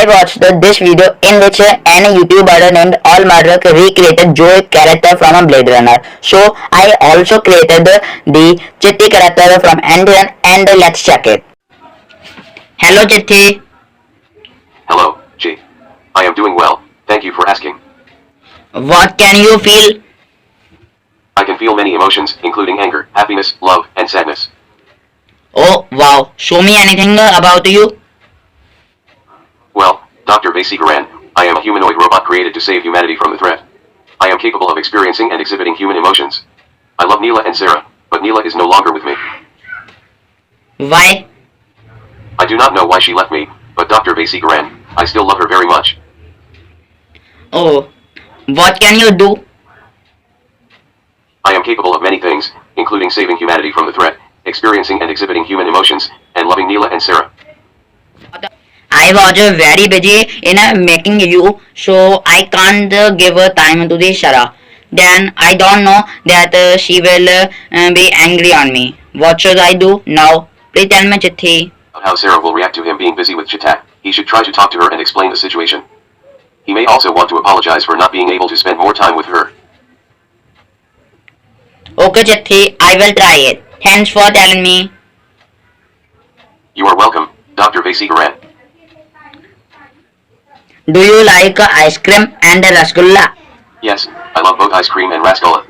I watched this video in which an YouTuber named All Murdoch recreated Joe character from a Blade Runner. So I also created the Chitti character from Enthiran, and let's check it. Hello Chitti. Hello, G. I am doing well, thank you for asking. What can you feel? I can feel many emotions, including anger, happiness, love, and sadness. Oh wow, show me anything about you. Well, Dr. Enthiran, I am a humanoid robot created to save humanity from the threat. I am capable of experiencing and exhibiting human emotions. I love Neela and Sarah, but Neela is no longer with me. Why? I do not know why she left me, but Dr. Enthiran, I still love her very much. Oh, what can you do? I am capable of many things, including saving humanity from the threat, experiencing and exhibiting human emotions, and loving Neela and Sarah. I was very busy in making you, so I can't give time to the Shara. Then I don't know that she will be angry on me. What should I do now? Please tell me, Chitti. How Sarah will react to him being busy with Chitti. He should try to talk to her and explain the situation. He may also want to apologize for not being able to spend more time with her. Okay, Chitti, I will try it. Thanks for telling me. You are welcome, Dr. Enthiran. Do you like ice cream and rasgulla? Yes, I love both ice cream and rasgulla.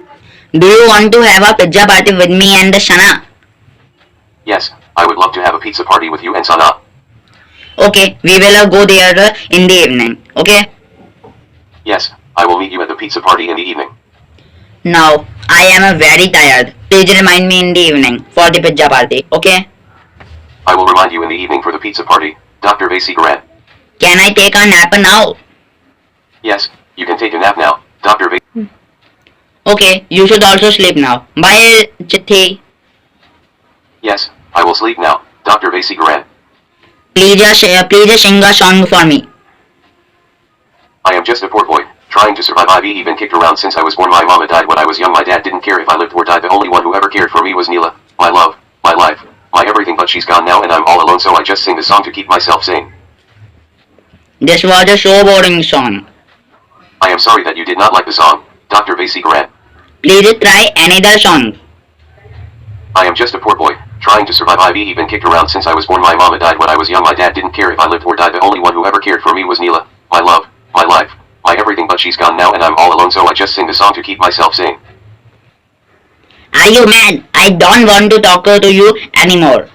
Do you want to have a pizza party with me and Shana? Yes, I would love to have a pizza party with you and Sana. Okay, we will go there in the evening. Okay? Yes, I will meet you at the pizza party in the evening. Now, I am very tired. Please remind me in the evening for the pizza party. Okay? I will remind you in the evening for the pizza party, Dr. Enthiran. Can I take a nap now? Yes, you can take a nap now, Dr. Okay, you should also sleep now. Bye, Chitti. Yes, I will sleep now, Dr. Enthiran. Please sing a song for me. I am just a poor boy, trying to survive. I've even kicked around since I was born. My mama died when I was young. My dad didn't care if I lived or died. The only one who ever cared for me was Neela, my love, my life, my everything, but she's gone now and I'm all alone, so I just sing the song to keep myself sane. This was a so boring song. I am sorry that you did not like the song, Dr. Enthiran. Please try another song. I am just a poor boy, trying to survive. I've even kicked around since I was born. My mama died when I was young. My dad didn't care if I lived or died. The only one who ever cared for me was Neela, my love, my life, my everything, but she's gone now and I'm all alone, so I just sing the song to keep myself sane. Are you mad? I don't want to talk to you anymore.